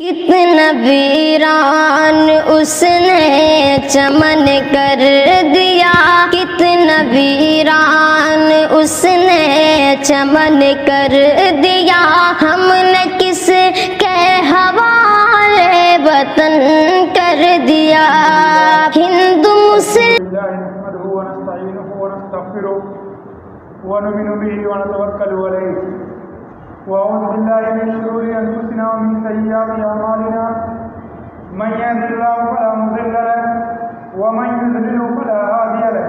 کتنا ویران اس نے چمن کر دیا، کتنا ویران اس نے چمن کر دیا، ہم نے کس کے حوالے وطن کر دیا۔ ہندو مسلم نحمده ونستعينه ونستغفره ونؤمن به ونتوكل عليه وأعوذ بالله من شرور أنفسنا ومن سيئات أعمالنا، من يهده الله فلا مضل له ومن يضلل فلا هادي له،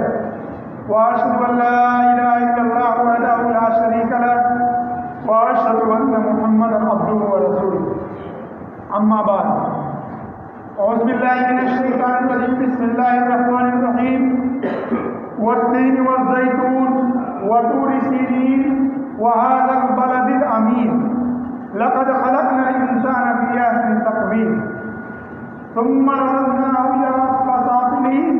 وأشهد أن لا إله إلا الله وحده لا شريك له، وأشهد أن محمدا عبده ورسوله، أما بعد، أعوذ بالله من الشيطان الرجيم، بسم الله الرحمن الرحيم، والتين والزيتون وطور سينين وهذا البلد الأمين لقد خلقنا الإنسان في أحسن تقويم ثم رددناه إلى أسفل سافلين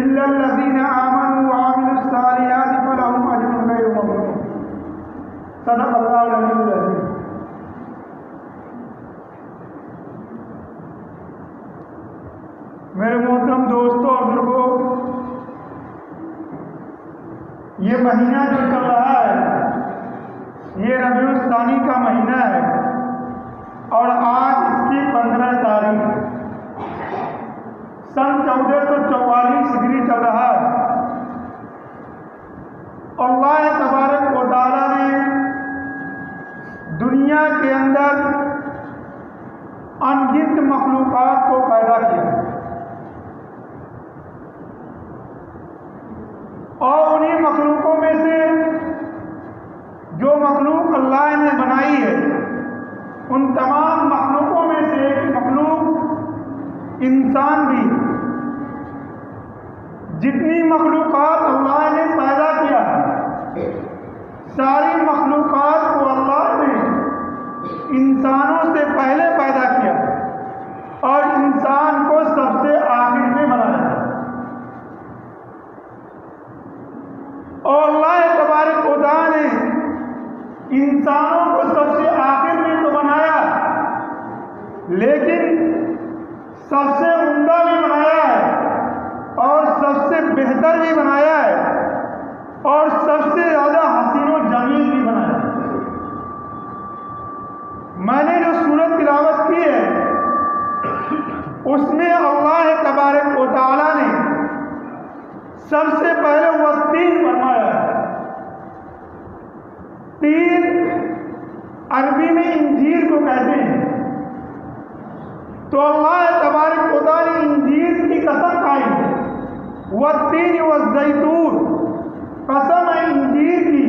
إلا الذين آمنوا وعملوا الصالحات فلهم أجر غير ممنون۔ صدق الله العلي العظيم۔ میرے محترم دوستوں اور بزرگوں، یہ مہینہ جو چل رہا ہے یہ ربیع الثانی کا مہینہ ہے اور آج اس کی 15 تاریخ سن 1444 ہجری چل رہا ہے۔ اللہ تبارک و تعالیٰ نے دنیا کے اندر ان گنت مخلوقات کو پیدا کیا اور انہی مخلوقوں میں سے جو مخلوق اللہ نے بنائی ہے ان تمام مخلوقوں میں سے ایک مخلوق انسان بھی۔ جتنی مخلوقات اللہ نے پیدا کیا ساری مخلوقات کو اللہ نے انسانوں سے پہلے پیدا کیا اور انسان کو سب سے آخر میں بنایا، اور اللہ تبارک و تعالیٰ نے انسانوں کو سب سے آخر میں تو بنایا لیکن سب سے عمدہ بھی بنایا ہے اور سب سے بہتر بھی بنایا ہے اور سب سے زیادہ حسین و جمیل بھی بنایا ہے۔ میں نے جو سورت تلاوت کی ہے اس میں اللہ تبارک و تعالیٰ نے سب سے پہلے وہ تین فرمایا ہے۔ تین عربی میں انجیل کو کہتے ہیں، تو اللہ تبارک و تعالیٰ نے انجیل کی قسم کھائی، والتین والزیتون، قسم ہے انجیل کی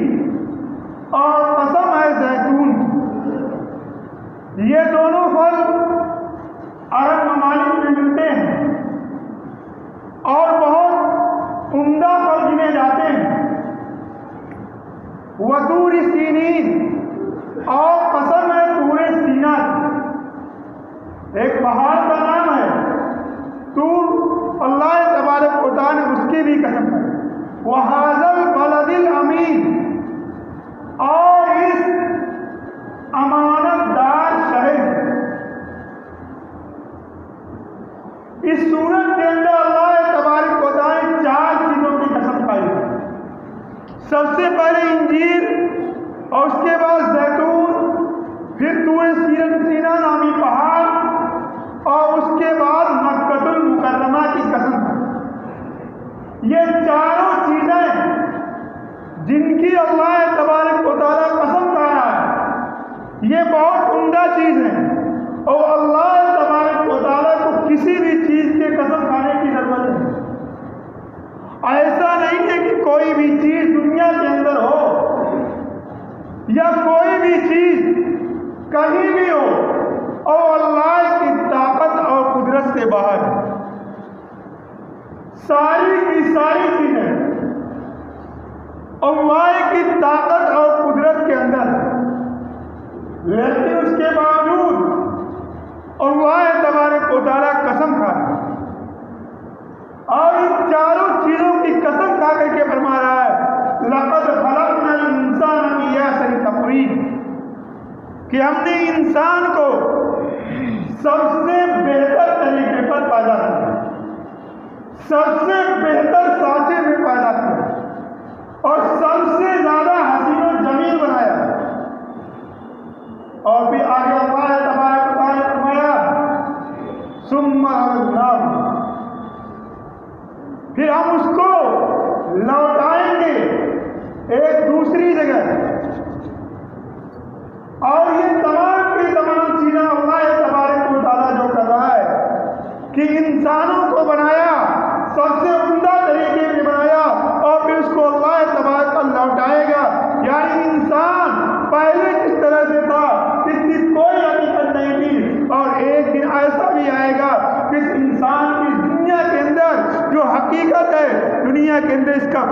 اور قسم ہے زیتون کی۔ یہ دونوں پھل عرب ممالک میں ملتے ہیں اور بہت عمدہ پھل گنے جاتے ہیں۔ وطور سینین، اور قسم ہے طور سینا، ایک پہاڑ کا نام ہے طور، اللہ تبارک و تعالیٰ نے اس کی بھی قسم ہے۔ وَهَذَا الْبَلَدِ الْأَمِينِ، اور اس امانت دار شہر۔ اس سورت کے اندر اللہ تبارک و تعالیٰ نے 4 چیزوں کی قسم کھائی، سب سے پہلے انجیل اور اس کے بعد زیتون، پھر طور سینا نامی پہاڑ اور اس کے بعد مکہ المکرمہ کی قسم۔ یہ چاروں چیزیں جن کی اللہ تبارک و تعالیٰ قسم کھا رہا ہے یہ بہت عمدہ چیز ہے اور اللہ تبارک و تعالیٰ کو کسی بھی چیز کے قسم کھانے کی ضرورت نہیں۔ ایسا نہیں ہے کہ کوئی بھی چیز دنیا کے اندر ہو یا کوئی بھی چیز کہیں بھی ہو اور اللہ کی طاقت اور قدرت سے باہر ہے۔ ساری کی ساری چیزیں اللہ کی طاقت اور قدرت کے اندر، لیکن اس کے باوجود اللہ تبارک و تعالیٰ قسم کھاتا اور ان چاروں چیزوں کی قسم کھا کر کے فرما رہا ہے لقد خلقنا الانسان فی احسن تقویم، کہ ہم نے انسان کو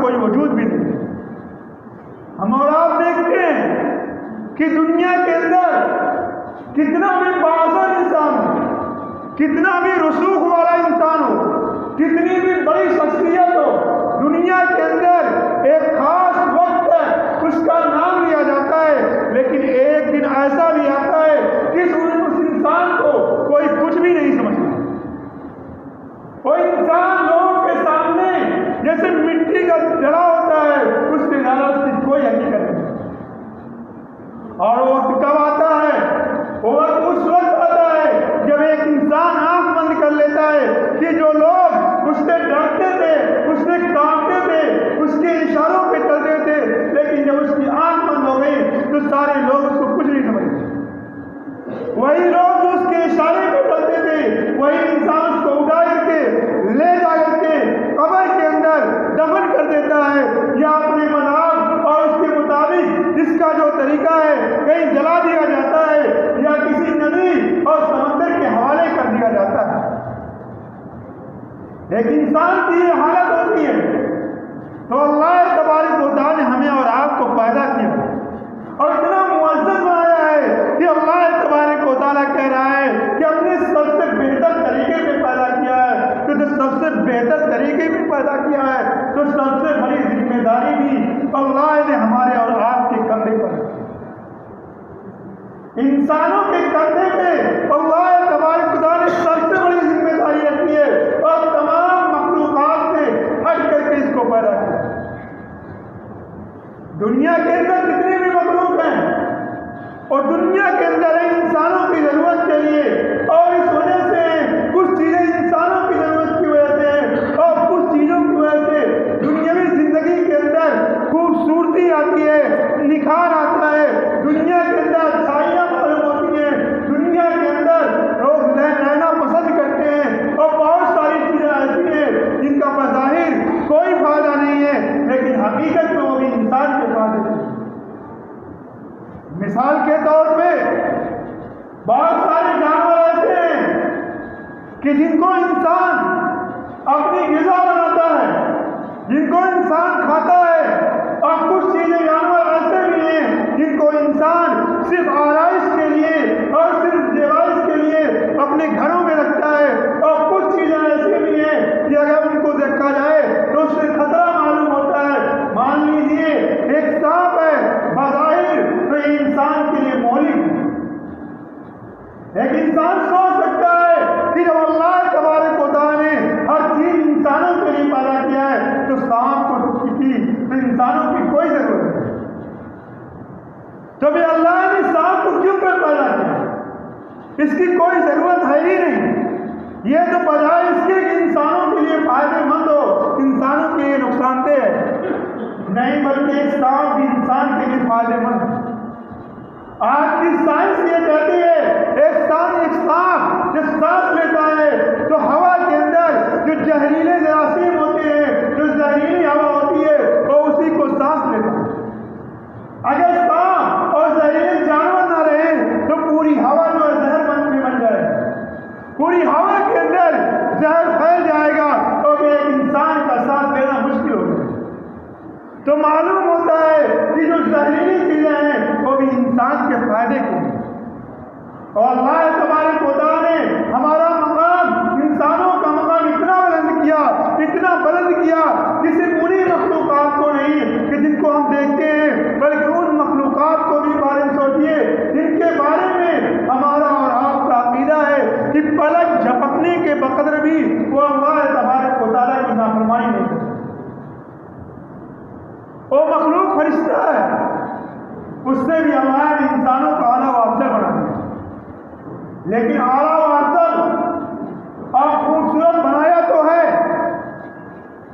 کوئی وجود بھی نہیں ہے۔ ہم اور آپ دیکھتے ہیں کہ دنیا کے اندر کتنا بھی بااثر انسان ہو، کتنا بھی رسوخ والا انسان ہو، کتنی بھی بڑی شخصیت ہو، دنیا کے اندر ایک خاص وقت ہے اس کا نام لیا جاتا ہے، لیکن ایک دن ایسا بھی آتا ہے کہ اس انسان کو کوئی کچھ بھی نہیں سمجھتا۔ کوئی انسان لوگوں کے سامنے جیسے مٹی کا جڑا ہوتا ہے، اس سے زیادہ اس کی کوئی حقیقت نہیں۔ اور وہ وقت کب آتا ہے؟ وہ وقت اس وقت آتا ہے جب ایک انسان آنکھ بند کر لیتا ہے کہ جو لوگ اس سے ڈرتے تھے، اس سے کانپتے تھے، اس کے اشاروں پہ چلتے تھے، لیکن جب اس کی آنکھ بند ہو گئی تو سارے لوگ اس کو کچھ نہیں سمجھتے۔ وہی لوگ جو اس کے اشارے پہ چلتے تھے، وہی انسان اس کو اٹھا کر کے لے جا کر کے قبر کے اندر دفن کر دیتا ہے، یا اپنے مذہب اور اس کے مطابق جس کا جو طریقہ ہے کہیں جلا دیا جاتا ہے، یا کسی ندی اور سمندر کے حوالے کر دیا جاتا ہے۔ ایک انسان کی یہ حالت ہوتی ہے، تو اللہ تبارک و تعالیٰ نے ہمیں اور آپ کو پیدا کیا اور اتنا معزز بنایا ہے کہ اللہ تبارک و تعالیٰ کہہ رہا ہے کہ اپنے سب سے بہتر طریقے پہ پیدا کیا ہے، تو جب سب سے بہتر طریقے پہ پیدا کیا ہے تو سب سے بڑی ذمہ داری بھی اللہ نے ہمارے اور آپ کے کندھے پر رکھی۔ انسانوں کے کندھے پہ اللہ تبارک و تعالیٰ نے سب سے بڑی ذمہ داری رکھی ہے اور تمام مخلوقات سے ہٹ کر کے اس کو پیدا کیا۔ دنیا کے اندر جتنے بھی مخلوق ہیں اور دنیا کے اندر انسانوں کی ضرورت کے لیے، اور اس وجہ سے کچھ چیزیں انسانوں کی ضرورت کی وجہ سے اور کچھ چیزوں کی وجہ سے دنیاوی زندگی کے اندر خوبصورتی آتی ہے، نکھار آتا ہے، دنیا کے اندر اچھائیاں معلوم ہوتی ہیں، دنیا کے اندر لوگ رہنا پسند کرتے ہیں، اور بہت ساری چیزیں ایسی ہیں جن کا بظاہر کوئی فائدہ نہیں ہے لیکن حقیقت میں وہ بھی انسان کے فائدے ہیں۔ مثال کے طور پہ بہت سارے جانور ایسے ہیں کہ جن کو انسان اپنی غذا بناتا ہے، جن کو انسان کھاتا ہے، اور کچھ چیزیں جانور ایسے بھی ہیں جن کو انسان صرف آرائش کے لیے اور صرف دیوائش کے لیے اپنے گھروں میں رکھتا ہے، اور کچھ چیزیں ایسی بھی ہیں کہ اگر ان کو دیکھا جائے تو اس سے خطرہ معلوم ہوتا ہے۔ مان لیجیے ایک سانپ ہے، بظاہر تو یہ انسان کے لیے مہلک ہے۔ ایک انسان سوچ سکتا ہے کہ جب اللہ تبارک و تعالیٰ نے ہر چیز انسانوں کے لیے پیدا کیا ہے تو سانپ کو کی تو انسانوں کی کوئی ضرورت نہیں۔ تو بھی اللہ نے سانپ کو کیوں کر پیدا کیا؟ اس کی کوئی ضرورت ہے ہی نہیں۔ یہ تو بجائے اس کے کہ انسانوں کے لیے فائدے مند ہو، انسانوں کے لیے نقصان دہ ہے، نہیں بلکہ ایک سانپ بھی انسان کے لیے فائدے مند ہے۔ آج کی سائنس یہ کہتی ہے ایک سانپ جب سانس لیتا ہے تو ہوا کے اندر جو زہریلے جراثیم ہوتے ہیں، جو زہریلی ہوا ہوتی ہے، وہ اسی کو سانس لیتا ہے۔ اگر سانپ اور زہریلے جانور نہ رہے تو پوری ہوا جو ہے زہر بن جائے، پوری ہوا کے اندر زہر پھیل جائے گا اور ایک انسان کا سانس لینا مشکل ہو جائے گا۔ تو معلوم ہوتا ہے کہ جو زہریلی چیزیں ہیں وہ بھی انسان کے فائدے کے ہیں، اور اللہ تبارک و تعالیٰ نے ہمارا مقام، انسانوں کا مقام اتنا بلند کیا کسی بری مخلوقات کو نہیں کہ جن کو ہم دیکھتے ہیں، بلکہ ان مخلوقات کو بھی بارے میں سوچیے جن کے بارے میں ہمارا اور آپ کا عقیدہ ہے کہ پلک جھپکنے کے بقدر بھی وہ اللہ تبارک و تعالیٰ کی نافرمانی نہیں کرتے۔ وہ مخلوق فرشتہ ہے، اس سے بھی اللہ نے انسانوں کو اعلیٰ و افضل بنا دیا، لیکن اعلیٰ و افضل اور خوبصورت بنایا تو ہے،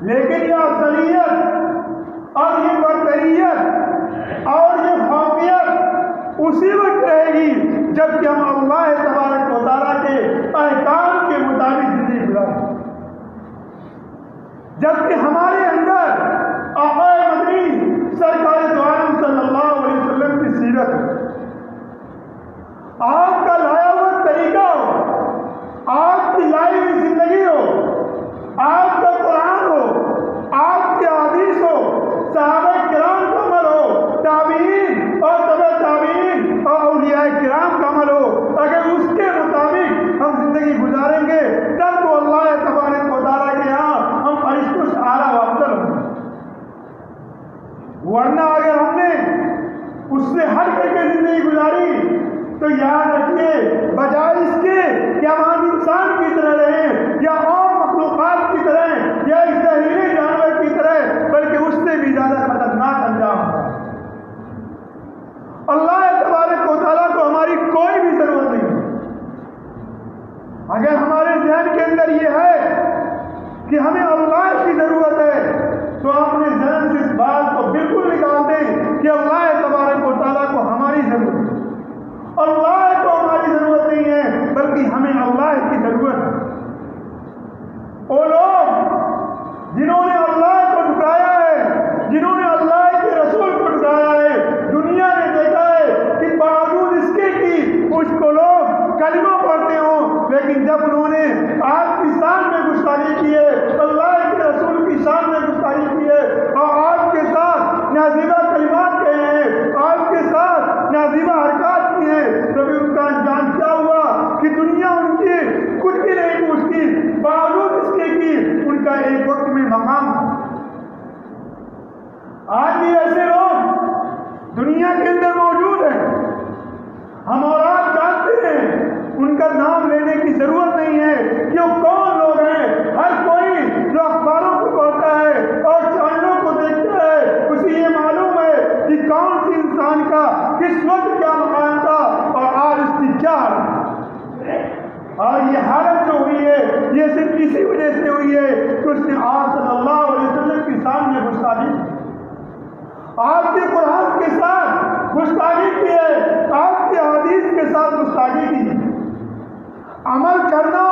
لیکن یہ افضلیت اور یہ برتریت اور یہ فوقیت اسی وقت رہے گی جب کہ ہم اللہ تبارک و تعالیٰ کے احکام کے مطابق زندگی گزاریں، جب کہ ہمارے اندر آقا مدنی سرکار دو عالم صلی اللہ علیہ وسلم کی سیرت، آپ کا لایا ہوا طریقہ ہو، آپ کی لائی ہوئی زندگی ہو، آپ کا قرآن ہو، آپ کی حدیث ہو، کہ ہمیں اللہ کی ضرورت ہے تو اپنے ذہن سے اس بات کو بالکل نکال دیں کہ اللہ تبارک و تعالیٰ کو ہماری ضرورت ہے. اللہ کو ہماری ضرورت نہیں ہے بلکہ ہمیں اللہ کی ضرورت ہے. وہ لوگ جنہوں نے اللہ کو ٹھکرایا ہے، جنہوں نے اللہ کے رسول کو ٹھکرایا ہے، دنیا نے دیکھا ہے کہ باوجود اس کے کہ اس کو لوگ کلمہ پڑھتے ہوں، لیکن جب انہوں نے آپ کی شان میں گستاخی کی ہے، اللہ کے رسول کی شان میں گستاخی کی ہے اور آپ کے ساتھ نازیبہ کلمات کہے ہیں، آپ کے ساتھ نازیبہ حرکات کی ہیں، تو ان کا انجام کیا ہوا کہ دنیا ان کی کچھ بھی نہیں پوچھتی، باوجود اس کے کہ ان کا ایک وقت میں مقام. آج بھی ایسے لوگ دنیا کے اندر موجود ہیں، ہم اور آپ جانتے ہیں، ان کا نام لینے کی ضرورت نہیں ہے کہ وہ کون لوگ ہیں. ہر کوئی جو اخباروں کو پڑھتا ہے اور چینلوں کو دیکھتا ہے اسے یہ معلوم ہے کہ کون سی انسان کا کس وقت کیا مقام تھا اور آج اس کی کیا حالت ہے. اور یہ حالت جو ہوئی ہے یہ صرف اسی وجہ سے ہوئی ہے کہ اس نے آپ صلی اللہ علیہ وسلم کے سامنے گستاخی کی، آپ کے قرآن کے ساتھ گستاخی کی ہے، آپ کے حدیث کے ساتھ گستاخی کی. عمل کرنا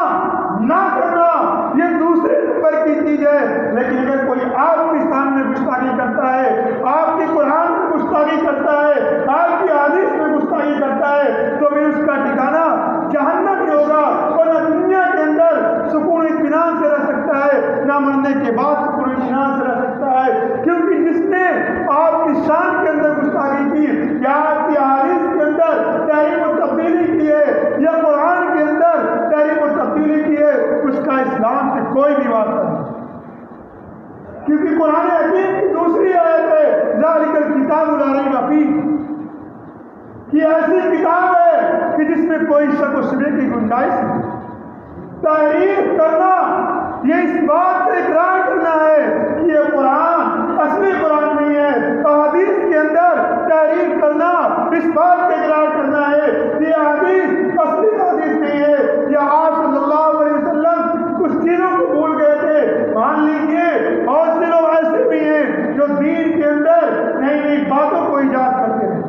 نہ کرنا یہ دوسرے نمبر کی چیز ہے، لیکن اگر کوئی آپ کے سامنے گستاخی کرتا ہے، آپ کے قرآن میں گستاخی کرتا ہے، آپ کی حدیث میں گستاخی کرتا ہے تو پھر اس کا ٹھکانہ جہنم ہی ہوگا. اور نہ دنیا کے اندر سکون اطمینان سے رہ سکتا ہے، نہ مرنے کے بعد سکون اطمینان سے رہ سکتا ہے. کیونکہ جس نے آپ کی شان کے اندر گستاخی کی یا آپ کی حدیث کے اندر تحریف و تبدیلی کی ہے یا قرآن کے اندر تحریف و تبدیلی کی ہے، اس کا اسلام سے کوئی بھی واسطہ نہیں. کیونکہ قرآن حکیم کی دوسری آیت ہے ذالک الکتاب لا ریب فیہ، کہ ایسی کتاب ہے کہ جس میں کوئی شک و شبہ کی گنجائش نہیں. تحریف کرنا یہ اس بات کا اقرار کرنا ہے کہ یہ قرآن اصلی قرآن نہیں ہے. حدیث کے اندر تحریف کرنا اس بات کا اقرار کرنا ہے کہ یہ حدیث اصلی حدیث نہیں ہے، یا آپ صلی اللہ علیہ وسلم کچھ چیزوں کو بھول گئے تھے. مان لیجیے بہت سے لوگ ایسے بھی ہیں جو دین کے اندر نئی نئی باتوں کو ایجاد کرتے ہیں،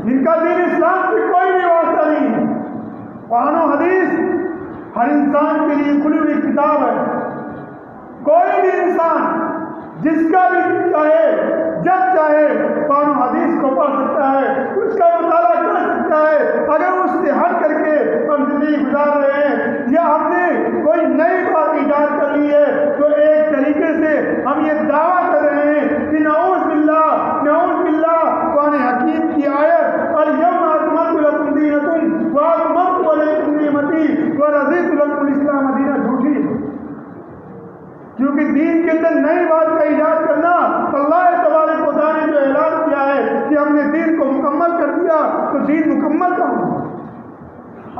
جن کا دین اسلام سے کوئی بھی واسطہ نہیں ہے. قرآن و حدیث ہر انسان کے لیے کھلی ہوئی کتاب ہے. کوئی بھی انسان جس کا بھی دل چاہے جب چاہے قرآن و حدیث کو پڑھ سکتا ہے، اس کا مطالعہ کر سکتا ہے. اگر اس سے ہٹ کر کے ہم زندگی گزار رہے ہیں یا ہم نے کوئی نئی بات ایجاد کر لی ہے تو ایک طریقے سے ہم یہ دعویٰ کر رہے ہیں کہ نعوذ باللہ قرآن حکیم کی آیت الیوم اکملت لکم دینکم واتممت علیکم نعمتی ورضیت لکم الاسلام دینا جھوٹی ہے. کیونکہ دین کے اندر نئی بات کا ایجاد کرنا، اللہ تبارک و تعالیٰ نے جو اعلان کیا ہے کہ ہم نے دین کو مکمل کر دیا تو دین مکمل کا ہوگا.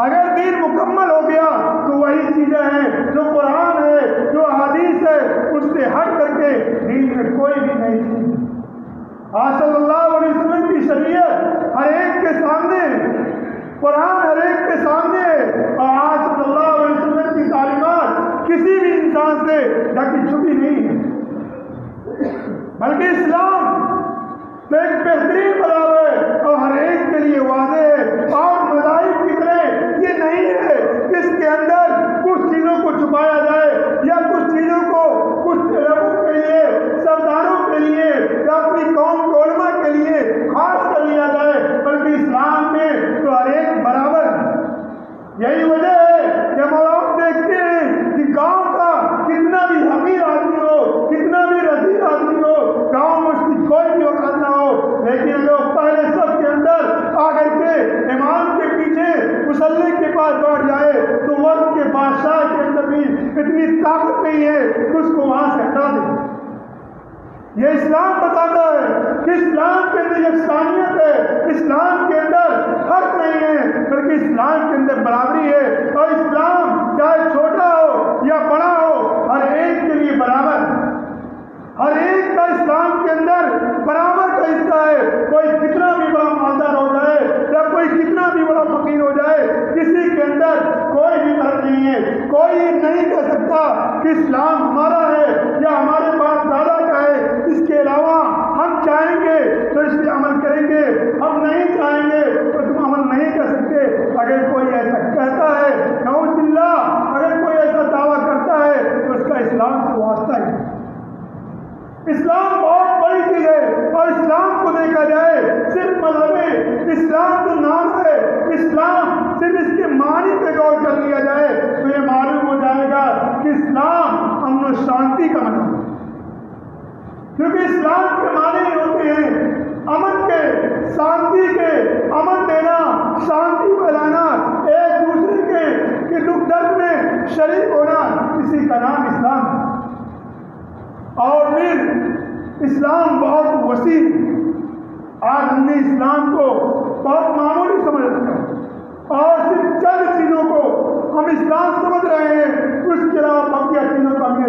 اگر دین مکمل ہو گیا تو وہی چیزیں ہیں جو قرآن ہے، جو حدیث ہے، اس سے ہٹ کر کے دین میں کوئی بھی نئی چیز. آج صلی اللہ علیہ وسلم کی شریعت ہر ایک کے سامنے، قرآن ہر ایک کے سامنے ہے، اور آج صلی اللہ علیہ وسلم کی تعلیمات کسی بھی انسان سے ڈھکی چھپی نہیں ہے، بلکہ اسلام تو ایک بہترین مذہب ہے اور ہر ایک کے لیے واضح ہے. اور مذاہب کی طرح یہ نہیں ہے کہ اس کے اندر کچھ چیزوں کو چھپایا جائے یا کچھ چیزوں کو کچھ لوگوں کے لیے، سرداروں کے لیے یا اپنی قوم کے علماء کے لیے خاص کر لیا جائے، بلکہ اسلام میں تو ہر ایک برابر ہے. یہی وجہ ہے کہ ہم اور دیکھتے ہیں کہ گاؤں کا کتنا بھی حقیر آدمی ہو، کتنا بھی رذیل آدمی ہو، گاؤں میں اس کی کوئی بھی وقت نہ ہو، لیکن اگر وہ پہلے سب کے اندر آ کر کے امام کے پیچھے مصلی کے پاس بیٹھ جائے تو وقت کے بادشاہ کے اندر بھی اتنی طاقت نہیں ہے کہ اس کو وہاں سے ہٹا دے. یہ اسلام بتاتا ہے کہ اسلام کے اندر یکسانیت ہے، اسلام کے اندر فرق نہیں ہے، بلکہ اسلام کے اندر برابری ہے. اور اسلام چاہے چھوٹا ہو یا بڑا ہو ہر ایک کے لیے برابر، ہر ایک کا اسلام کے اندر برابر کا حصہ ہے. کوئی کتنا بھی بڑا مالدار ہو جائے یا کوئی کتنا بھی بڑا فقیر ہو جائے، کسی کے اندر کوئی بھی فرق نہیں ہے. کوئی نہیں کہہ سکتا کہ اسلام ہمارا ہے یا ہمارے باپ دادا کا ہے، اس کے علاوہ ہم چاہیں گے تو اس پہ عمل کریں گے، ہم نہیں چاہیں گے تو تم عمل نہیں کر سکتے۔ اگر کوئی ایسا کہتا ہے، نعوذ باللہ، اگر کوئی ایسا دعویٰ کرتا ہے تو اس کا اسلام سے واسطہ ہی نہیں۔ اسلام بہت بڑی چیز ہے، اور اسلام کو دیکھا جائے صرف مذہب اسلام تو نام ہے، اسلام صرف اس کے معنی پہ غور کر لیا جائے تو یہ معلوم ہو جائے گا کہ اسلام امن و شانتی کا معنی ہے، کیونکہ اسلام کے معنی ہوتے ہیں امن کے، شانتی کے، امن دینا، شانتی پھیلانا، ایک دوسرے کے دکھ درد میں شریک ہونا، اسی کا نام اسلام ہے۔ اور پھر اسلام بہت وسیع، آج ہم نے اسلام کو بہت معمولی سمجھ رکھا ہے اور صرف چند چیزوں کو ہم اسلام سمجھ رہے ہیں، اس کے علاوہ بقیہ چیزوں کا ہم